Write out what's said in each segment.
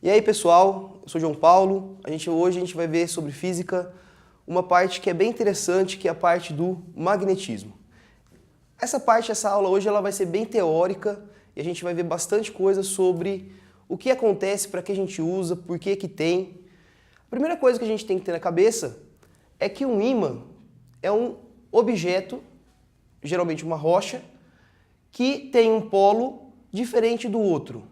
E aí pessoal, eu sou João Paulo, hoje a gente vai ver sobre física uma parte que é bem interessante, que é a parte do magnetismo. Essa aula hoje ela vai ser bem teórica e a gente vai ver bastante coisa sobre o que acontece, para que a gente usa, por que que tem. A primeira coisa que a gente tem que ter na cabeça é que um ímã é um objeto, geralmente uma rocha, que tem um polo diferente do outro.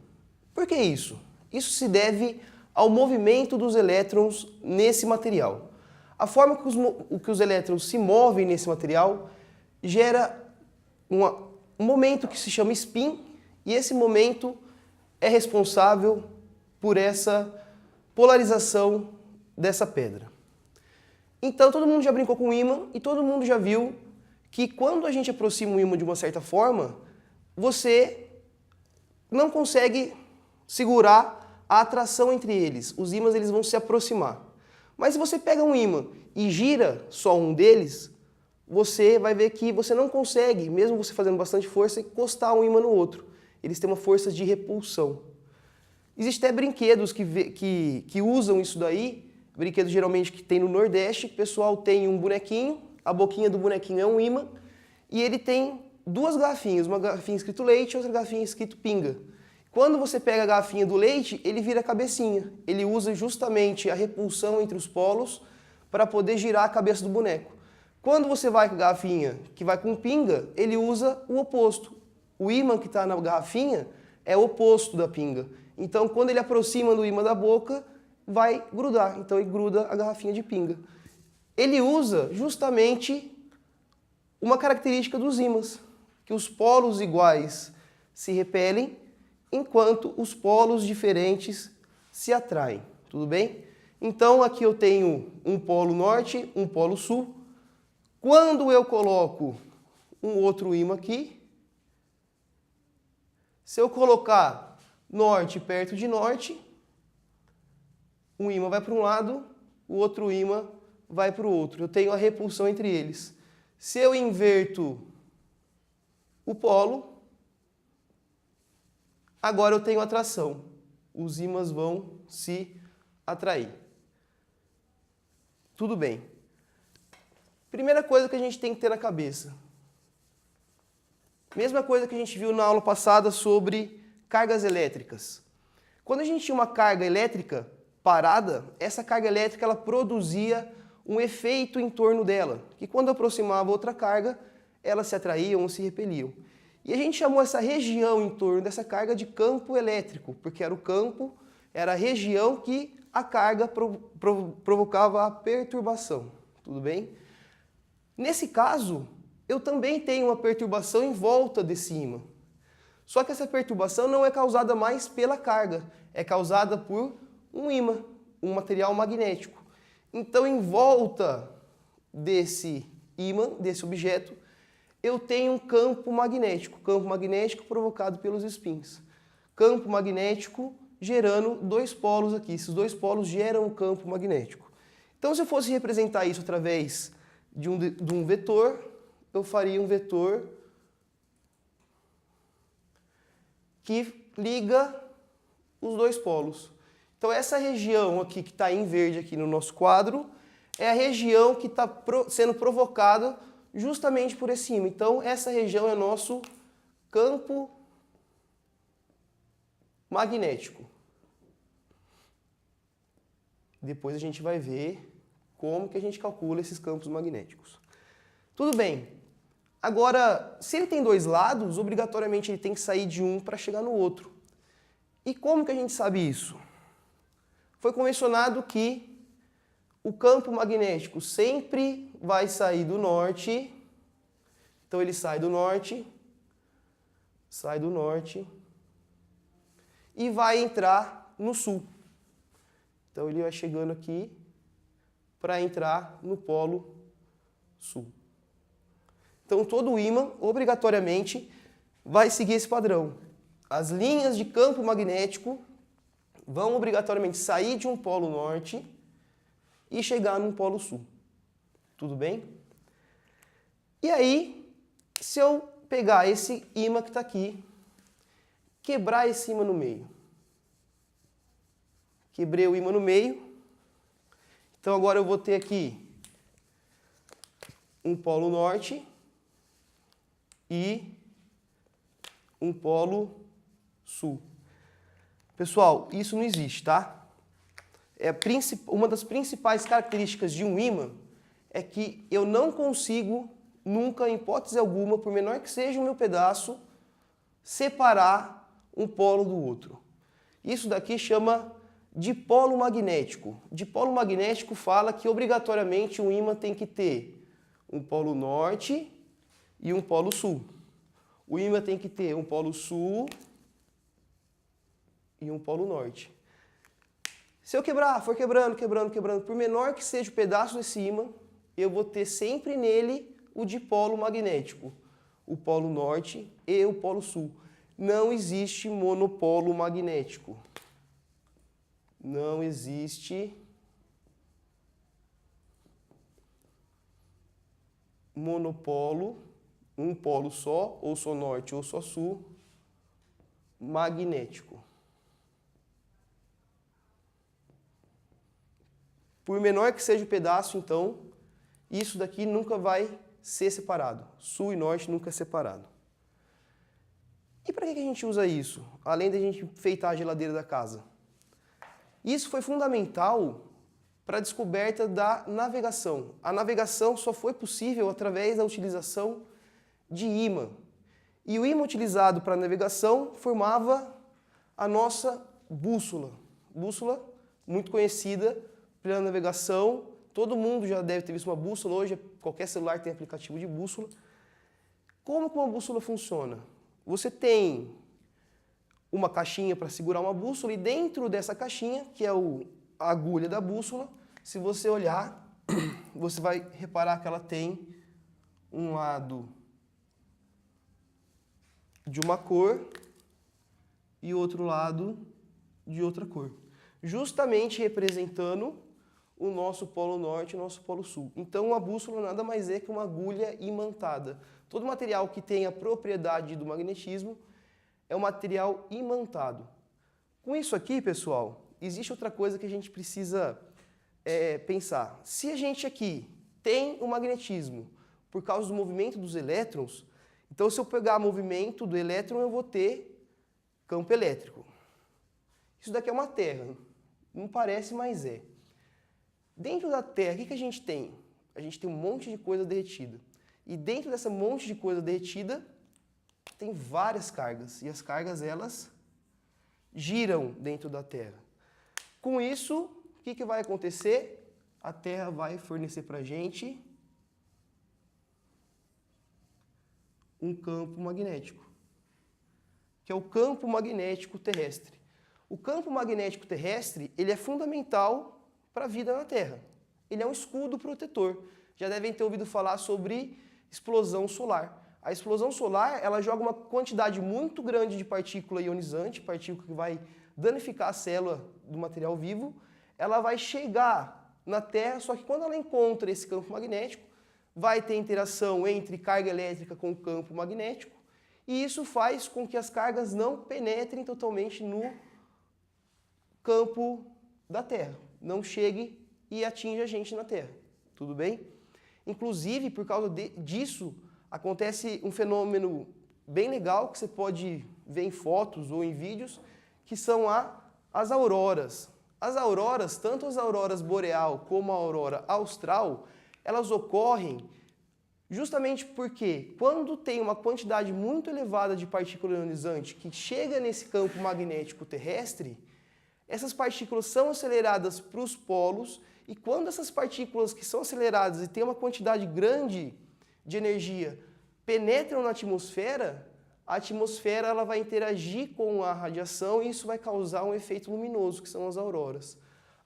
Por que isso? Isso se deve ao movimento dos elétrons nesse material. A forma que os elétrons se movem nesse material gera um momento que se chama spin, e esse momento é responsável por essa polarização dessa pedra. Então todo mundo já brincou com ímã e todo mundo já viu que quando a gente aproxima um ímã de uma certa forma, você não consegue segurar a atração entre eles. Os ímãs eles vão se aproximar. Mas se você pega um ímã e gira só um deles, você vai ver que você não consegue, mesmo você fazendo bastante força, encostar um ímã no outro. Eles têm uma força de repulsão. Existem até brinquedos que usam isso daí, brinquedos geralmente que tem no Nordeste, que o pessoal tem um bonequinho, a boquinha do bonequinho é um ímã, e ele tem duas garrafinhas, uma garrafinha escrito leite e outra garrafinha escrito pinga. Quando você pega a garrafinha do leite, ele vira a cabecinha. Ele usa justamente a repulsão entre os polos para poder girar a cabeça do boneco. Quando você vai com a garrafinha que vai com pinga, ele usa o oposto. O ímã que está na garrafinha é o oposto da pinga. Então, quando ele aproxima do ímã da boca, vai grudar. Então, ele gruda a garrafinha de pinga. Ele usa justamente uma característica dos ímãs, que os polos iguais se repelem, enquanto os polos diferentes se atraem. Tudo bem? Então, aqui eu tenho um polo norte, um polo sul. Quando eu coloco um outro ímã aqui, se eu colocar norte perto de norte, um ímã vai para um lado, o outro ímã vai para o outro. Eu tenho a repulsão entre eles. Se eu inverto o polo, agora eu tenho atração. Os ímãs vão se atrair. Tudo bem. Primeira coisa que a gente tem que ter na cabeça. Mesma coisa que a gente viu na aula passada sobre cargas elétricas. Quando a gente tinha uma carga elétrica parada, essa carga elétrica ela produzia um efeito em torno dela, que quando aproximava outra carga, elas se atraíam ou se repeliam. E a gente chamou essa região em torno dessa carga de campo elétrico, porque era o campo, era a região que a carga provocava a perturbação. Tudo bem? Nesse caso, eu também tenho uma perturbação em volta desse ímã. Só que essa perturbação não é causada mais pela carga, é causada por um ímã, um material magnético. Então, em volta desse ímã, desse objeto, eu tenho um campo magnético provocado pelos spins. Campo magnético gerando dois polos aqui. Esses dois polos geram um campo magnético. Então, se eu fosse representar isso através de um vetor, eu faria um vetor que liga os dois polos. Então, essa região aqui que está em verde aqui no nosso quadro é a região que está sendo provocada justamente por esse ímã. Então, essa região é nosso campo magnético. Depois a gente vai ver como que a gente calcula esses campos magnéticos. Tudo bem. Agora, se ele tem dois lados, obrigatoriamente ele tem que sair de um para chegar no outro. E como que a gente sabe isso? Foi convencionado que o campo magnético sempre vai sair do norte. Então ele sai do norte e vai entrar no sul. Então ele vai chegando aqui para entrar no polo sul. Então todo ímã, obrigatoriamente, vai seguir esse padrão. As linhas de campo magnético vão obrigatoriamente sair de um polo norte e chegar num polo sul. Tudo bem? E aí, se eu pegar esse ímã que está aqui, quebrar esse ímã no meio. Quebrei o ímã no meio. Então agora eu vou ter aqui um polo norte e um polo sul. Pessoal, isso não existe, tá? Uma das principais características de um ímã é que eu não consigo nunca, em hipótese alguma, por menor que seja o meu pedaço, separar um polo do outro. Isso daqui chama dipolo magnético. Dipolo magnético fala que obrigatoriamente um ímã tem que ter um polo norte e um polo sul. O ímã tem que ter um polo sul e um polo norte. Se eu for quebrando, por menor que seja o pedaço desse ímã, eu vou ter sempre nele o dipolo magnético, o polo norte e o polo sul. Não existe monopolo magnético. Não existe monopolo, um polo só, ou só norte ou só sul, magnético. Por menor que seja o pedaço, então, isso daqui nunca vai ser separado. Sul e norte nunca é separado. E para que a gente usa isso? Além de a gente enfeitar a geladeira da casa. Isso foi fundamental para a descoberta da navegação. A navegação só foi possível através da utilização de ímã. E o ímã utilizado para a navegação formava a nossa bússola. Bússola muito conhecida pela navegação. Todo mundo já deve ter visto uma bússola. Hoje qualquer celular tem aplicativo de bússola. Como que uma bússola funciona? Você tem uma caixinha para segurar uma bússola e dentro dessa caixinha, que é a agulha da bússola, se você olhar, você vai reparar que ela tem um lado de uma cor e outro lado de outra cor, justamente representando o nosso polo norte e o nosso polo sul. Então a bússola nada mais é que uma agulha imantada. Todo material que tem a propriedade do magnetismo é um material imantado. Com isso aqui, pessoal, existe outra coisa que a gente precisa pensar. Se a gente aqui tem o magnetismo por causa do movimento dos elétrons, então se eu pegar o movimento do elétron, eu vou ter campo elétrico. Isso daqui é uma Terra, não parece, mas é. Dentro da Terra, o que a gente tem? A gente tem um monte de coisa derretida. E dentro dessa monte de coisa derretida, tem várias cargas. E as cargas, elas giram dentro da Terra. Com isso, o que vai acontecer? A Terra vai fornecer para a gente um campo magnético, que é o campo magnético terrestre. O campo magnético terrestre, ele é fundamental para a vida na Terra. Ele é um escudo protetor. Já devem ter ouvido falar sobre explosão solar. A explosão solar, ela joga uma quantidade muito grande de partícula ionizante, partícula que vai danificar a célula do material vivo. Ela vai chegar na Terra, só que quando ela encontra esse campo magnético, vai ter interação entre carga elétrica com o campo magnético, e isso faz com que as cargas não penetrem totalmente no campo da Terra, não chegue e atinja a gente na Terra. Tudo bem? Inclusive, por causa disso, acontece um fenômeno bem legal que você pode ver em fotos ou em vídeos, que são as auroras. As auroras, tanto as auroras boreal como a aurora austral, elas ocorrem justamente porque quando tem uma quantidade muito elevada de partícula ionizante que chega nesse campo magnético terrestre, essas partículas são aceleradas para os polos, e quando essas partículas que são aceleradas e têm uma quantidade grande de energia penetram na atmosfera, a atmosfera ela vai interagir com a radiação e isso vai causar um efeito luminoso, que são as auroras.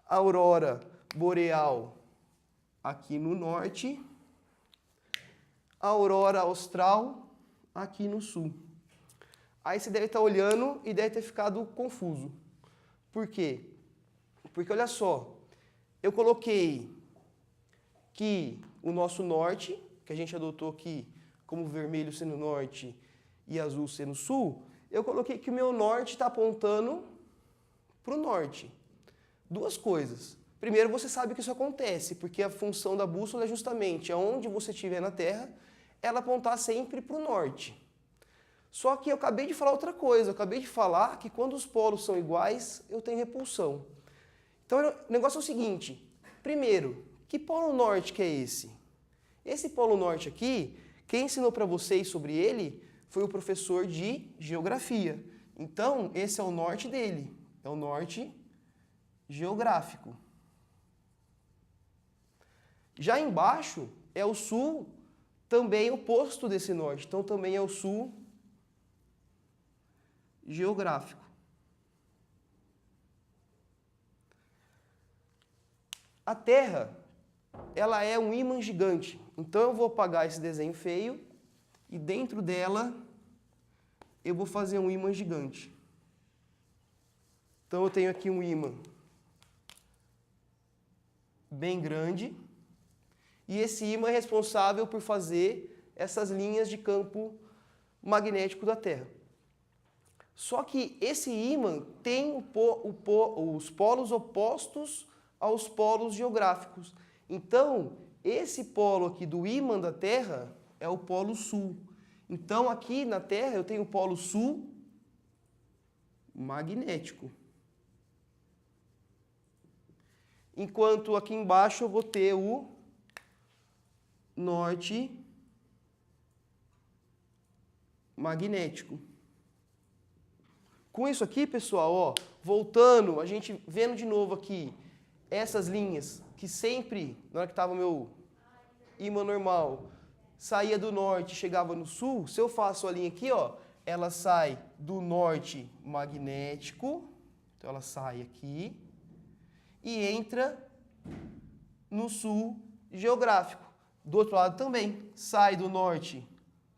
A aurora boreal aqui no norte, a aurora austral aqui no sul. Aí você deve estar olhando e deve ter ficado confuso. Por quê? Porque olha só, eu coloquei que o nosso norte, que a gente adotou aqui como vermelho sendo norte e azul sendo sul, eu coloquei que o meu norte está apontando para o norte. Duas coisas. Primeiro, você sabe que isso acontece, porque a função da bússola é justamente aonde você estiver na Terra, ela apontar sempre para o norte. Só que eu acabei de falar outra coisa, eu acabei de falar que quando os polos são iguais, eu tenho repulsão. Então o negócio é o seguinte, primeiro, que polo norte que é esse? Esse polo norte aqui, quem ensinou para vocês sobre ele foi o professor de geografia. Então, esse é o norte dele, é o norte geográfico. Já embaixo é o sul, também oposto desse norte, então também é o sul geográfico. A Terra, ela é um ímã gigante, então eu vou apagar esse desenho feio e dentro dela eu vou fazer um ímã gigante. Então eu tenho aqui um ímã bem grande e esse ímã é responsável por fazer essas linhas de campo magnético da Terra. Só que esse ímã tem os polos opostos aos polos geográficos. Então, esse polo aqui do ímã da Terra é o polo sul. Então, aqui na Terra eu tenho o polo sul magnético. Enquanto aqui embaixo eu vou ter o norte magnético. Com isso aqui, pessoal, ó, voltando, a gente vendo de novo aqui essas linhas que sempre, na hora que estava o meu ímã normal, saía do norte e chegava no sul, se eu faço a linha aqui, ó, ela sai do norte magnético, então ela sai aqui, e entra no sul geográfico. Do outro lado também, sai do norte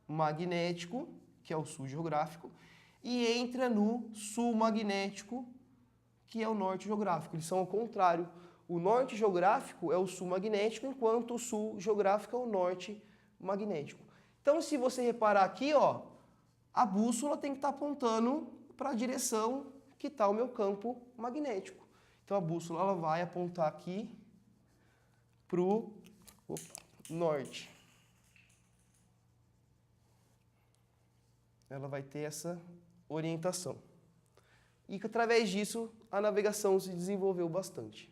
magnético, que é o sul geográfico, e entra no sul magnético, que é o norte geográfico. Eles são ao contrário. O norte geográfico é o sul magnético, enquanto o sul geográfico é o norte magnético. Então, se você reparar aqui, ó, a bússola tem que estar apontando para a direção que está o meu campo magnético. Então, a bússola ela vai apontar aqui para o norte. Ela vai ter essa orientação. E através disso, a navegação se desenvolveu bastante.